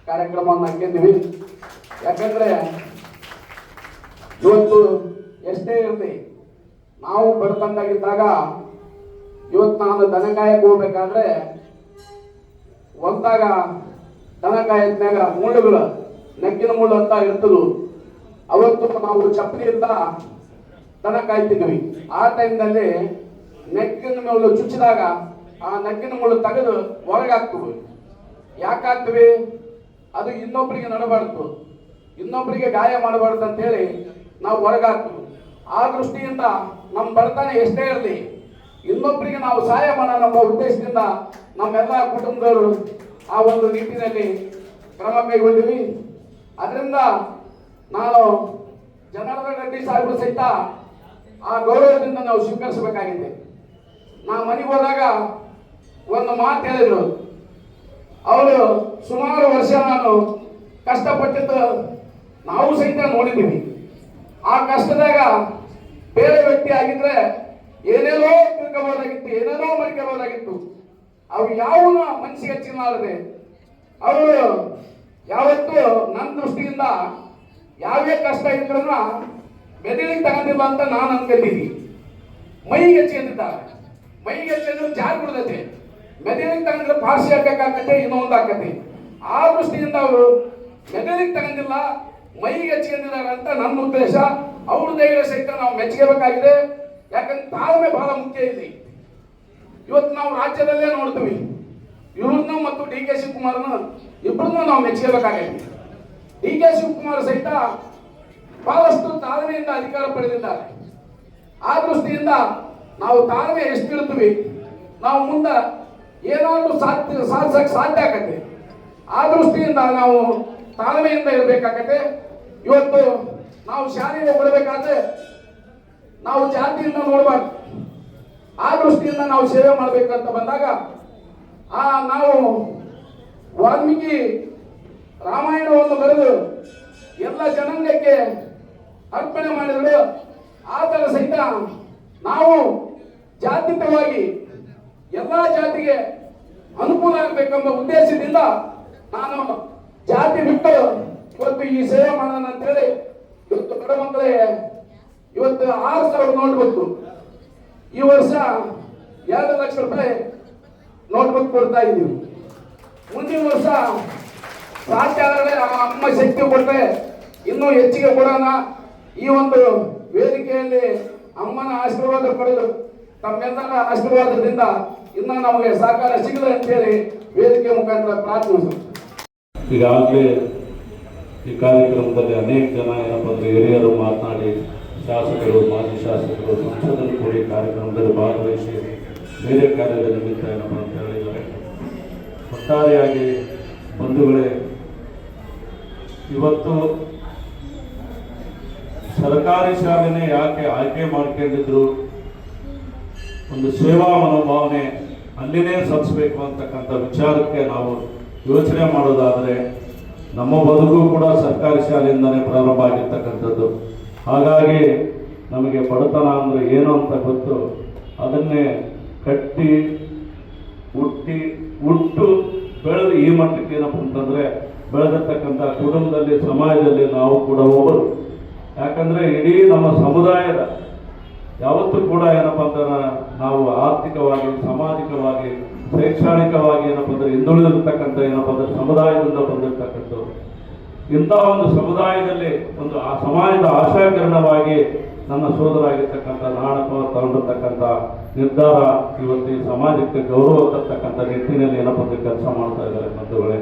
Speaker 6: ಕಾರ್ಯಕ್ರಮವನ್ನು ಹಾಕಿದ್ದೀವಿ. ಯಾಕಂದರೆ ಇವತ್ತು ಎಷ್ಟೇ ಇರಲಿ, ನಾವು ಬಡತನದಾಗಿದ್ದಾಗ ಇವತ್ತು ನಾನು ದನ ಕಾಯಕ್ಕೆ ಹೋಗ್ಬೇಕಾದ್ರೆ ಹೊಲ್ದಾಗ ದನ ಕಾಯತ್ನಾಗ ಮುಳ್ಳುಗಳು, ನೆಕ್ಕಿನ ಮುಳ್ಳು ಅಂತ ಇರ್ತದು. ಅವತ್ತು ನಾವು ಚಪ್ಪಲಿಯಿಂದ ದನ ಕಾಯ್ತಿದ್ವಿ. ಆ ಟೈಮ್ನಲ್ಲಿ ನೆಕ್ಕಿನ ಮುಳ್ಳು ಚುಚ್ಚಿದಾಗ ಆ ನೆಕ್ಕಿನ ಮುಳ್ಳು ತೆಗೆದು ಹೊರಗಾಗ್ತೀವಿ. ಯಾಕಾಗ್ತೀವಿ? ಅದು ಇನ್ನೊಬ್ಬರಿಗೆ ನಡಬಾರ್ದು, ಇನ್ನೊಬ್ಬರಿಗೆ ಗಾಯ ಮಾಡಬಾರ್ದು ಅಂತೇಳಿ ನಾವು ಹೊರಗಾಗ್ತೀವಿ. ಆ ದೃಷ್ಟಿಯಿಂದ ನಮ್ಮ ಬಡತನ ಎಷ್ಟೇ ಇರಲಿ, ಇನ್ನೊಬ್ಬರಿಗೆ ನಾವು ಸಹಾಯ ಮಾಡೋ ನಮ್ಮ ಉದ್ದೇಶದಿಂದ ನಮ್ಮೆಲ್ಲ ಕುಟುಂಬದವರು ಆ ಒಂದು ನಿಟ್ಟಿನಲ್ಲಿ ಕ್ರಮ ಕೈಗೊಂಡಿವಿ. ಅದರಿಂದ ನಾನು ಜನಾರ್ದನ್ ರೆಡ್ಡಿ ಸಾಹೇಬರು ಸಹಿತ ಆ ಗೌರವದಿಂದ ನಾವು ಸ್ವೀಕರಿಸಬೇಕಾಗಿದೆ. ನಾ ಮನೆಗೆ ಹೋದಾಗ ಒಂದು ಮಾತು ಹೇಳಿದ್ರು. ಅವರು ಸುಮಾರು ವರ್ಷ ನಾನು ಕಷ್ಟಪಟ್ಟಿದ್ದು ನಾವು ಸಹಿತ ನೋಡಿದ್ದೀವಿ. ಆ ಕಷ್ಟದಾಗ ಬೇರೆ ವ್ಯಕ್ತಿ ಆಗಿದ್ರೆ ಏನೇನೋ ತಿಳ್ಕೋಬಹುದಾಗಿತ್ತು, ಏನೇನೋ ಮಡಿಕೋಬಹುದಾಗಿತ್ತು. ಅವು ಯಾವನು ಮನಸ್ಸಿಗೆ ಹಚ್ಚಿಲಾರದೆ ಅವರು ಯಾವತ್ತೂ ನನ್ನ ದೃಷ್ಟಿಯಿಂದ ಯಾವೇ ಕಷ್ಟ ಇದ್ರೂ ಬೆದರಿಗೆ ತಗೊಂಡಿಲ್ಲ ಅಂತ ನಾನು ಅನ್ಕೊಂಡಿದ್ದೀನಿ. ಮೈಗೆ ಹಚ್ಚಿದ್ದಾರೆ, ಮೈಗೆ ಹಚ್ಚಿದ್ರೆ ಜಾರಿ ಬಿಡ್ತೈತೆ. ಮೆದಳಿಗೆ ತಗೊಂಡ್ರೆ ಭಾಷೆ ಹಾಕಕ್ಕೆ ಇನ್ನೊಂದು ಹಾಕತ್ತೆ. ಆ ದೃಷ್ಟಿಯಿಂದ ಅವರು ಮೆದಳಿಗೆ ತಗೊಂಡಿಲ್ಲ, ಮೈಗೆ ಹಚ್ಕೊಂಡಿದ್ದಾರೆ ಅಂತ ನನ್ನ ಉದ್ದೇಶ. ಅವ್ರ ಧೈರ್ಯ ಸಹಿತ ನಾವು ಮೆಚ್ಚಬೇಕಾಗಿದೆ. ಯಾಕಂದ್ರೆ ತಾಳ್ಮೆ ಬಹಳ ಮುಖ್ಯ ಇಲ್ಲಿ. ಇವತ್ತು ನಾವು ರಾಜ್ಯದಲ್ಲೇ ನೋಡ್ತೀವಿ, ಇವ್ರನ್ನ ಮತ್ತು DK ಶಿವಕುಮಾರ್ನ ಇಬ್ಬರನ್ನೂ ನಾವು ಮೆಚ್ಚಬೇಕಾಗಿದೆ. DK ಶಿವಕುಮಾರ್ ಸಹಿತ ಬಹಳಷ್ಟು ತಾಳ್ಮೆಯಿಂದ ಅಧಿಕಾರ ಪಡೆದಿದ್ದಾರೆ. ಆ ದೃಷ್ಟಿಯಿಂದ ನಾವು ತಾಳ್ಮೆ ಎಷ್ಟಿರ್ತೀವಿ, ನಾವು ಮುಂದೆ ಏನಾದರೂ ಸಾಧಿಸಕ್ಕೆ ಸಾಧ್ಯ ಆಗತ್ತೆ. ಆ ದೃಷ್ಟಿಯಿಂದ ನಾವು ತಾಳ್ಮೆಯಿಂದ ಇರಬೇಕಾಗತ್ತೆ. ಇವತ್ತು ನಾವು ಶಾಲೆಗೆ ಬರಬೇಕಾದ್ರೆ ನಾವು ಜಾತಿಯಿಂದ ನೋಡಬಾರ್ದು. ಆ ದೃಷ್ಟಿಯಿಂದ ನಾವು ಸೇವೆ ಮಾಡಬೇಕಂತ ಬಂದಾಗ ನಾವು ವಾಲ್ಮೀಕಿ ರಾಮಾಯಣವನ್ನು ಬರೆದು ಎಲ್ಲ ಜನಾಂಗಕ್ಕೆ ಅರ್ಪಣೆ ಮಾಡಿದರು. ಆ ಥರ ಸಹಿತ ನಾವು ಜಾತ್ಯತೀತವಾಗಿ ಎಲ್ಲ ಜಾತಿಗೆ ಅನುಕೂಲ ಆಗಬೇಕೆಂಬ ಉದ್ದೇಶದಿಂದ ನಾನು ಜಾತಿ ಬಿಟ್ಟು ಇವತ್ತು ಈ ಸೇವೆ ಮಾಡೋಣ ಅಂತೇಳಿ ಇವತ್ತು ಬಡ ಮಕ್ಕಳಿಗೆ ಇವತ್ತು 6,000 ನೋಟ್ಬುಕ್, ಈ ವರ್ಷ 2 ಲಕ್ಷ ರೂಪಾಯಿ ನೋಟ್ಬುಕ್ ಕೊಡ್ತಾ ಇದ್ದೀವಿ. ಮುಂದಿನ ವರ್ಷ ಸಾಧ್ಯ ಆದರೆ ಅಮ್ಮ ಶಕ್ತಿ ಕೊಟ್ಟರೆ ಇನ್ನೂ ಹೆಚ್ಚಿಗೆ ಕೊಡೋಣ. ಈ ಒಂದು ವೇದಿಕೆಯಲ್ಲಿ ಅಮ್ಮನ ಆಶೀರ್ವಾದ ಪಡೆದು ತಮ್ಮೆಲ್ಲರ ಆಶೀರ್ವಾದದಿಂದ ಇನ್ನೂ ನಮಗೆ ಸಹಕಾರ ಸಿಗಲಿ ಅಂತೇಳಿ ವೇದಿಕೆ ಮುಖಾಂತರ ಪ್ರಾರ್ಥಿಸುತ್ತೇವೆ.
Speaker 2: ಈಗಾಗಲೇ ಈ ಕಾರ್ಯಕ್ರಮದಲ್ಲಿ ಅನೇಕ ಜನ ಏನಪ್ಪ ಅಂದರೆ ಹಿರಿಯರು ಮಾತನಾಡಿ, ಶಾಸಕರು, ಮಾಜಿ ಶಾಸಕರು, ಸಂಸದರು ಕೂಡ ಈ ಕಾರ್ಯಕ್ರಮದಲ್ಲಿ ಭಾಗವಹಿಸಿ ಬೇರೆ ಕಾರ್ಯದ ನಿಮಿತ್ತ ಏನಪ್ಪ ಅಂತ ಹೇಳಿದ್ದಾರೆ. ಒಟ್ಟಾರೆಯಾಗಿ ಬಂಧುಗಳೇ, ಇವತ್ತು ಸರ್ಕಾರಿ ಶಾಲೆನೇ ಯಾಕೆ ಆಯ್ಕೆ ಮಾಡ್ಕೊಂಡಿದ್ರು, ಒಂದು ಸೇವಾ ಮನೋಭಾವನೆ ಅಲ್ಲಿನೇ ಸಲ್ಲಿಸಬೇಕು ಅಂತಕ್ಕಂಥ ವಿಚಾರಕ್ಕೆ ನಾವು ಯೋಚನೆ ಮಾಡೋದಾದರೆ ನಮ್ಮ ಬದುಕು ಕೂಡ ಸರ್ಕಾರಿ ಶಾಲೆಯಿಂದನೇ ಪ್ರಾರಂಭ ಆಗಿರ್ತಕ್ಕಂಥದ್ದು. ಹಾಗಾಗಿ ನಮಗೆ ಬಡತನ ಅಂದರೆ ಏನು ಅಂತ ಗೊತ್ತು. ಅದನ್ನೇ ಕಟ್ಟಿ ಹುಟ್ಟು ಬೆಳೆದು ಈ ಮಟ್ಟಕ್ಕೆ ಏನಪ್ಪ ಅಂತಂದರೆ ಬೆಳೆದಿರ್ತಕ್ಕಂಥ ಕುಟುಂಬದಲ್ಲಿ, ಸಮಾಜದಲ್ಲಿ ನಾವು ಕೂಡ ಒಬ್ಬರು
Speaker 7: ಯಾಕಂದರೆ ಇಡೀ ನಮ್ಮ ಸಮುದಾಯದ ಯಾವತ್ತೂ ಕೂಡ ಏನಪ್ಪ ಅಂದ್ರೆ ನಾವು ಆರ್ಥಿಕವಾಗಿ, ಸಾಮಾಜಿಕವಾಗಿ, ಶೈಕ್ಷಣಿಕವಾಗಿ ಏನಪ್ಪ ಅಂದ್ರೆ ಹಿಂದುಳಿದಿರ್ತಕ್ಕಂಥ ಏನಪ್ಪ ಅಂದ್ರೆ ಸಮುದಾಯದಿಂದ ಬಂದಿರತಕ್ಕಂಥವ್ರು. ಇಂಥ ಒಂದು ಸಮುದಾಯದಲ್ಲಿ ಒಂದು ಆ ಸಮಾಜದ ಆಶಾಕಿರಣವಾಗಿ ನನ್ನ ಸೋದರಾಗಿರ್ತಕ್ಕಂಥ ನಾಣಪ್ಪ ತಗೊಂಡಿರ್ತಕ್ಕಂಥ ನಿರ್ಧಾರ ಇವತ್ತು ಈ ಸಮಾಜಕ್ಕೆ ಗೌರವ ತರ್ತಕ್ಕಂಥ ನಿಟ್ಟಿನಲ್ಲಿ ಏನಪ್ಪ ಅಂದ್ರೆ ಕೆಲಸ ಮಾಡ್ತಾ ಇದ್ದಾರೆ ಬಂಧುಗಳೇ.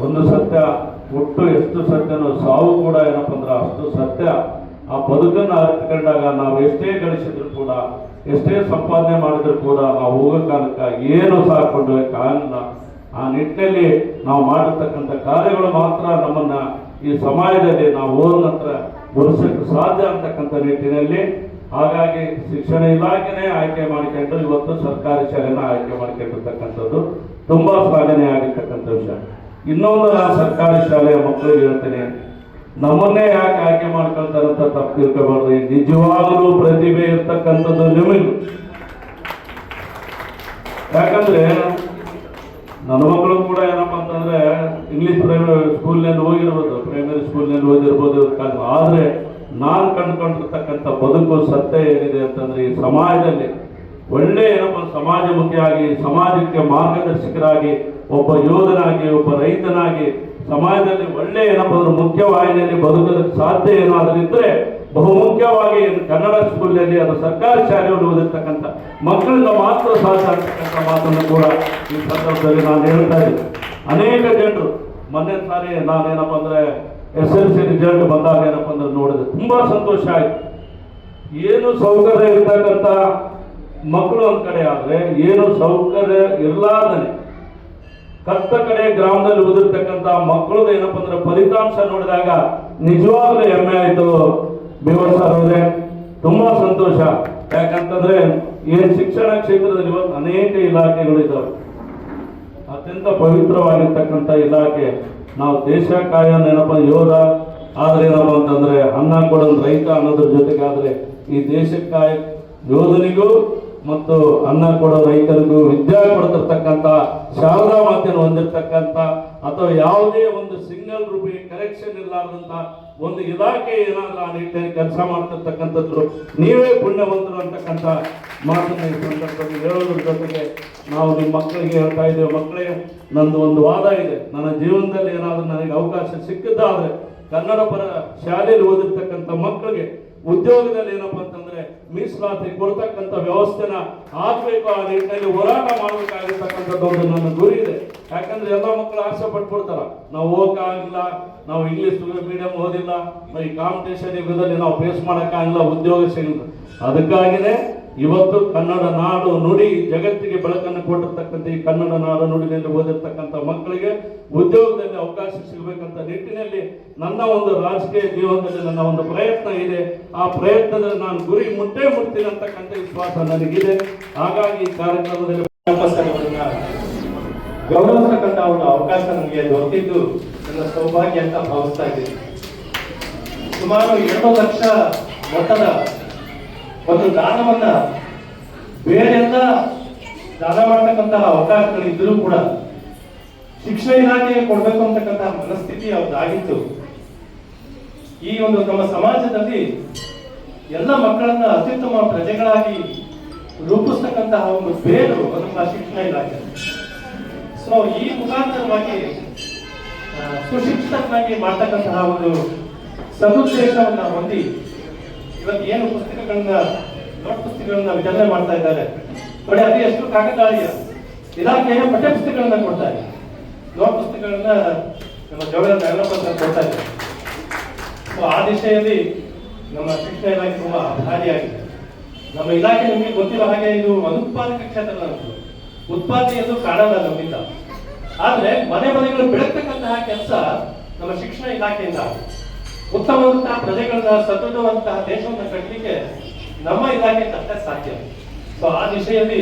Speaker 7: ಒಂದು ಸತ್ಯ, ಒಟ್ಟು ಎಷ್ಟು ಸತ್ಯನೋ ಸಾವು ಕೂಡ ಏನಪ್ಪ ಅಂದ್ರೆ ಅಷ್ಟು ಸತ್ಯ. ಆ ಬದುಕನ್ನು ಅರಿತುಕೊಂಡಾಗ ನಾವು ಎಷ್ಟೇ ಗಳಿಸಿದ್ರು ಕೂಡ, ಎಷ್ಟೇ ಸಂಪಾದನೆ ಮಾಡಿದ್ರು ಕೂಡ ನಾವು ಹೋಗೋ ಕಾಲಕ್ಕೆ ಏನು ಸಾಕೊಂಡು ಕಾರಣ ಆ ನಿಟ್ಟಿನಲ್ಲಿ ನಾವು ಮಾಡಿರ್ತಕ್ಕಂಥ ಕಾರ್ಯಗಳು ಮಾತ್ರ ನಮ್ಮನ್ನ ಈ ಸಮಾಜದಲ್ಲಿ ನಾವು ಹೋದ ನಂತರ ಗುರುಸಕ್ಕೆ ಸಾಧ್ಯ ಅಂತಕ್ಕಂಥ ನಿಟ್ಟಿನಲ್ಲಿ, ಹಾಗಾಗಿ ಶಿಕ್ಷಣ ಇಲಾಖೆನೇ ಆಯ್ಕೆ ಮಾಡಿಕೊಂಡು ಇವತ್ತು ಸರ್ಕಾರಿ ಶಾಲೆನ ಆಯ್ಕೆ ಮಾಡಿಕೊಂಡಿರ್ತಕ್ಕಂಥದ್ದು ತುಂಬಾ ಶ್ಲಾಘನೆ ಆಗಿರ್ತಕ್ಕಂಥ ವಿಷಯ. ಇನ್ನೊಂದು ನಾನು ಸರ್ಕಾರಿ ಶಾಲೆಯ ಮಕ್ಕಳಿಗೆ ಹೇಳ್ತೇನೆ, ನಮ್ಮನ್ನೇ ಯಾಕೆ ಆಯ್ಕೆ ಮಾಡ್ಕೊಳ್ತಾರಂತ ತಪ್ಪು ತಿಳ್ಕೊಬಾರ್ದು. ನಿಜವಾಗಲೂ ಪ್ರತಿಭೆ ಇರ್ತಕ್ಕಂಥದ್ದು ನಿಮಗೂ. ಯಾಕಂದ್ರೆ ನನ್ನ ಮಕ್ಕಳು ಕೂಡ ಏನಪ್ಪಾ ಅಂತಂದ್ರೆ ಇಂಗ್ಲಿಷ್ ಪ್ರೈಮರಿ ಸ್ಕೂಲ್ನಲ್ಲಿ ಹೋಗಿರ್ಬೋದು, ಪ್ರೈಮರಿ ಸ್ಕೂಲ್ನಲ್ಲಿ ಓದಿರ್ಬೋದು. ಆದ್ರೆ ನಾನು ಕಂಡುಕೊಂಡಿರ್ತಕ್ಕಂಥ ಬದುಕು ಸತ್ಯ ಏನಿದೆ ಅಂತಂದ್ರೆ ಈ ಸಮಾಜದಲ್ಲಿ ಒಳ್ಳೆ ಏನಪ್ಪ ಸಮಾಜಮುಖಿಯಾಗಿ, ಸಮಾಜಕ್ಕೆ ಮಾರ್ಗದರ್ಶಕರಾಗಿ, ಒಬ್ಬ ಯೋಧನಾಗಿ, ಒಬ್ಬ ರೈತನಾಗಿ ಸಮಾಜದಲ್ಲಿ ಒಳ್ಳೆ ಏನಪ್ಪ ಅಂದ್ರೆ ಮುಖ್ಯವಾಹಿನಿಯಲ್ಲಿ ಬದುಕೋದಕ್ಕೆ ಸಾಧ್ಯ ಏನಾದರೂ ಇದ್ರೆ ಬಹುಮುಖ್ಯವಾಗಿ ಕನ್ನಡ ಸ್ಕೂಲಲ್ಲಿ, ಅದು ಸರ್ಕಾರಿ ಶಾಲೆಯಲ್ಲಿ ಓದಿರ್ತಕ್ಕಂಥ ಮಕ್ಕಳಿಂದ ಮಾತ್ರ ಸಾಧ್ಯ ಆಗ್ತಕ್ಕಂಥ ಮಾತನ್ನು ಕೂಡ ಈ ಸಂದರ್ಭದಲ್ಲಿ ನಾನು ಹೇಳ್ತಾ ಇದ್ದೀನಿ. ಅನೇಕ ಜನರು ಮೊನ್ನೆ ಸಾರಿ ನಾನೇನಪ್ಪ ಅಂದ್ರೆ SLC ರಿಸಲ್ಟ್ ಬಂದಾಗ ಏನಪ್ಪ ಅಂದ್ರೆ ನೋಡಿದೆ, ತುಂಬಾ ಸಂತೋಷ ಆಯ್ತು. ಏನು ಸೌಕರ್ಯ ಇರ್ತಕ್ಕಂಥ ಮಕ್ಕಳು ಒಂದ್ ಕಡೆ ಆದ್ರೆ, ಏನು ಸೌಕರ್ಯ ಇರ್ಲಾರ್ದನೆ ಕಷ್ಟ ಕಡೆ ಗ್ರಾಮದಲ್ಲಿ ಓದಿರ್ತಕ್ಕಂಥ ಮಕ್ಕಳು ಏನಪ್ಪ ಅಂದ್ರೆ ಫಲಿತಾಂಶ ನೋಡಿದಾಗ ನಿಜವಾಗ್ಲೂ ಹೆಮ್ಮೆ ಆಯ್ತು. ಬೇವರ್ ಸರ್ ಅವರೇ, ತುಂಬಾ ಸಂತೋಷ. ಯಾಕಂತಂದ್ರೆ ಏನ್ ಶಿಕ್ಷಣ ಕ್ಷೇತ್ರದಲ್ಲಿ ಇವತ್ತು ಅನೇಕ ಇಲಾಖೆಗಳು ಇದ್ದಾವೆ. ಅತ್ಯಂತ ಪವಿತ್ರವಾಗಿರ್ತಕ್ಕಂಥ ಇಲಾಖೆ. ನಾವು ದೇಶ ಕಾಯೋ ನೆನಪ ಯೋಧ ಆದ್ರೆ ಏನಪ್ಪ ಅಂತಂದ್ರೆ ಅನ್ನ ಕೊಡೋದು ರೈತ ಅನ್ನೋದ್ರ ಜೊತೆಗಾದ್ರೆ ಈ ದೇಶಕ್ಕಾಯ ಯೋಧನಿಗೂ ಮತ್ತು ಅನ್ನ ಕೊಡೋ ರೈತರಿಗೂ ವಿದ್ಯಾ ಕೊಡ್ತಿರ್ತಕ್ಕಂಥ ಶಾರದಾ ಮಾತೆಯನ್ನು ಹೊಂದಿರತಕ್ಕಂಥ ಅಥವಾ ಯಾವುದೇ ಒಂದು ಸಿಂಗಲ್ ರೂಪಿ ಕರೆಕ್ಷನ್ ಇರಲಾರ್ದಂತ ಒಂದು ಇಲಾಖೆ ಏನಾದ್ರೂ ಆ ನಿಟ್ಟಿನಲ್ಲಿ ಕೆಲಸ ಮಾಡ್ತಿರ್ತಕ್ಕಂಥದ್ದು ನೀವೇ ಪುಣ್ಯವಂತರು ಅಂತಕ್ಕಂಥ ಮಾತನ್ನ ಈ ಸಂದರ್ಭದಲ್ಲಿ ಹೇಳೋದ್ರ ಜೊತೆಗೆ ನಾವು ನಿಮ್ಮ ಮಕ್ಕಳಿಗೆ ಹೇಳ್ತಾ ಇದ್ದೇವೆ, ಮಕ್ಕಳೇ ನಂದು ಒಂದು ವಾದ ಇದೆ. ನನ್ನ ಜೀವನದಲ್ಲಿ ಏನಾದ್ರೂ ನನಗೆ ಅವಕಾಶ ಸಿಕ್ಕಿದ್ದಾದ್ರೆ ಕನ್ನಡ ಪರ ಶಾಲೆಯಲ್ಲಿ ಓದಿರ್ತಕ್ಕಂಥ ಮಕ್ಕಳಿಗೆ ಉದ್ಯೋಗದಲ್ಲಿ ಏನಪ್ಪ ಅಂತಂದ್ರೆ ಮೀಸಲಾತಿ ಕೊಡ್ತಕ್ಕಂಥ ವ್ಯವಸ್ಥೆನ ಆಗ್ಬೇಕು. ಆ ನಿಟ್ಟಿನಲ್ಲಿ ಹೋರಾಟ ಮಾಡಬೇಕಾಗಿರ್ತಕ್ಕಂಥದ್ದು ಒಂದು ನನ್ನ ಗುರಿ ಇದೆ. ಯಾಕಂದ್ರೆ ಎಲ್ಲ ಮಕ್ಕಳು ಆಸೆ ಪಟ್ಬಿಡ್ತಾರ, ನಾವು ಹೋಗಕ್ಕಾಗಿಲ್ಲ, ನಾವು ಇಂಗ್ಲಿಷ್ ಮೀಡಿಯಂ ಓದಿಲ್ಲ, ಈ ಕಾಂಪಿಟೇಷನ್ ಯುಗದಲ್ಲಿ ನಾವು ಫೇಸ್ ಮಾಡೋಕ್ಕಾಗಿಲ್ಲ, ಉದ್ಯೋಗ ಸಿಗಲ್ಲ. ಅದಕ್ಕಾಗಿನೇ ಇವತ್ತು ಕನ್ನಡ ನಾಡು ನುಡಿ ಜಗತ್ತಿಗೆ ಬೆಳಕನ್ನು ಕೊಟ್ಟಿರ್ತಕ್ಕಂಥ ಈ ಕನ್ನಡ ನಾಡು ನುಡಿನಲ್ಲಿ ಓದಿರ್ತಕ್ಕಂಥ ಮಕ್ಕಳಿಗೆ ಉದ್ಯೋಗದಲ್ಲಿ ಅವಕಾಶ ಸಿಗಬೇಕಂತ ನಿಟ್ಟಿನಲ್ಲಿ ನನ್ನ ಒಂದು ರಾಜಕೀಯ ಜೀವನದಲ್ಲಿ ನನ್ನ ಒಂದು ಪ್ರಯತ್ನ ಇದೆ. ಆ ಪ್ರಯತ್ನದಲ್ಲಿ ನಾನು ಗುರಿ ಮುಟ್ತೀನಿ ಅಂತಕ್ಕಂಥ ವಿಶ್ವಾಸ ನನಗಿದೆ. ಹಾಗಾಗಿ ಈ ಕಾರ್ಯಕ್ರಮದಲ್ಲಿ
Speaker 8: ಗೌರವಿಸತಕ್ಕಂಥ ಒಂದು ಅವಕಾಶ ನನಗೆ ದೊರೆತಿದ್ದು ನನ್ನ ಸೌಭಾಗ್ಯ ಅಂತ ಭಾವಿಸ್ತಾ ಇದ್ದೀನಿ. ಸುಮಾರು 2 ಲಕ್ಷ ಮೊತ್ತದ ಒಂದು ದಾನವನ್ನ ಬೇರೆಲ್ಲ ದಾನ ಮಾಡತಕ್ಕಂತಹ ಅವಕಾಶಗಳು ಇದ್ರೂ ಕೂಡ ಶಿಕ್ಷಣ ಇಲಾಖೆಗೆ ಕೊಡ್ಬೇಕು ಅಂತಕ್ಕಂತಹ ಮನಸ್ಥಿತಿ ಅವ್ರದ್ದಾಗಿತ್ತು. ಈ ಒಂದು ನಮ್ಮ ಸಮಾಜದಲ್ಲಿ ಎಲ್ಲ ಮಕ್ಕಳನ್ನ ಅತ್ಯುತ್ತಮ ಪ್ರಜೆಗಳಾಗಿ ರೂಪಿಸ್ತಕ್ಕಂತಹ ಒಂದು ಬೇರು ನಮ್ಮ ಶಿಕ್ಷಣ ಇಲಾಖೆ. ಸೊ ಈ ಮುಖಾಂತರವಾಗಿ ಸುಶಿಕ್ಷಿತನಾಗಿ ಮಾಡ್ತಕ್ಕಂತಹ ಒಂದು ಸದುದ್ದೇಶವನ್ನ ಹೊಂದಿ ಇವತ್ತು ಏನು ಪುಸ್ತಕಗಳನ್ನ ನೋಟ್ ಪುಸ್ತಕಗಳನ್ನ ವಿತರಣೆ ಮಾಡ್ತಾ ಇದ್ದಾರೆ ನೋಡಿ, ಅದು ಎಷ್ಟು ಕಾಕತಾಳೀಯ. ಇಲಾಖೆಯ ಪಠ್ಯ ಪುಸ್ತಕಗಳನ್ನ ಕೊಡ್ತಾ ಇದೆ, ನೋಟ್ ಪುಸ್ತಕಗಳನ್ನ ನಮ್ಮ ಜವಹರ್ ನಾರಾಯಣಪ್ಪ ಕೊಡ್ತಾ ಇದ್ದಾರೆ. ಸೊ ಆ ದಿಶೆಯಲ್ಲಿ ನಮ್ಮ ಶಿಕ್ಷಣ ಇಲಾಖೆ ತುಂಬಾ ಅಭಾರಿಯಾಗಿದೆ. ನಮ್ಮ ಇಲಾಖೆ ನಿಮಗೆ ಗೊತ್ತಿರೋ ಹಾಗೆ ಇದು ಅನುತ್ಪಾದಕ ಕ್ಷೇತ್ರ. ಉತ್ಪಾದನೆಯನ್ನು ಕಾಣಲ್ಲ ನಮ್ಮಿಂದ, ಆದ್ರೆ ಮನೆ ಮನೆಗಳು ಬೆಳಗ್ತಕ್ಕಂತಹ ಕೆಲಸ ನಮ್ಮ ಶಿಕ್ಷಣ ಇಲಾಖೆಯಿಂದ ಉತ್ತಮವಾದಂತಹ ಪ್ರಜೆಗಳನ್ನ, ಸದೃಢವಂತಹ ದೇಶವನ್ನು ಕಟ್ಟಲಿಕ್ಕೆ ನಮ್ಮ ಇಲಾಖೆ ಅಷ್ಟೇ ಸಾಧ್ಯ. ಸೊ ಆ ದಿಶೆಯಲ್ಲಿ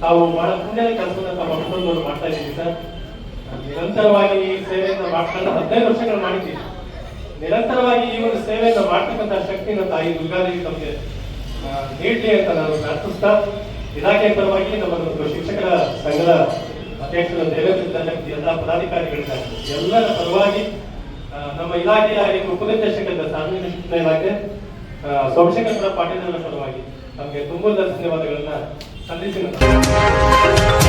Speaker 8: ನಾವು ಬಹಳ ಪುಣ್ಯದ ಕೆಲಸವನ್ನು ಮಕ್ಕಳನ್ನು ಮಾಡ್ತಾ ಇದ್ದೀವಿ ಸರ್. ನಿರಂತರವಾಗಿ ಈ ಸೇವೆಯನ್ನು ಮಾಡ್ಕೊಂಡು 15 ವರ್ಷಗಳು ಮಾಡಿದ್ದೀವಿ. ನಿರಂತರವಾಗಿ ಈ ಒಂದು ಸೇವೆಯನ್ನು ಮಾಡ್ತಕ್ಕಂಥ ಶಕ್ತಿನ ತಾಯಿ ದುರ್ಗಾದೇವಿ ನಮಗೆ ನೀಡಲಿ ಅಂತ ನಾನು ಪ್ರಾರ್ಥಿಸ್ತಾ, ಇಲಾಖೆ ಪರವಾಗಿ ನಮ್ಮ ಶಿಕ್ಷಕರ ಸಂಘದ ಅಧ್ಯಕ್ಷರ ದೇವೇಂದ್ರ ಎಲ್ಲ ಪದಾಧಿಕಾರಿಗಳಿದ್ದಾರೆ, ಎಲ್ಲರ ಪರವಾಗಿ ನಮ್ಮ ಇಲಾಖೆಯ ಉಪನಿರ್ದೇಶಕರ ಸಾರ್ವಜನಿಕ ಶಿಕ್ಷಣ ಇಲಾಖೆ ಸೋಮಶೇಖರ ಪಾಟೀಲ್ ಅವರ ಪರವಾಗಿ ನಮಗೆ ತುಂಬಾ ಧನ್ಯವಾದಗಳನ್ನ ಸಲ್ಲಿಸಿ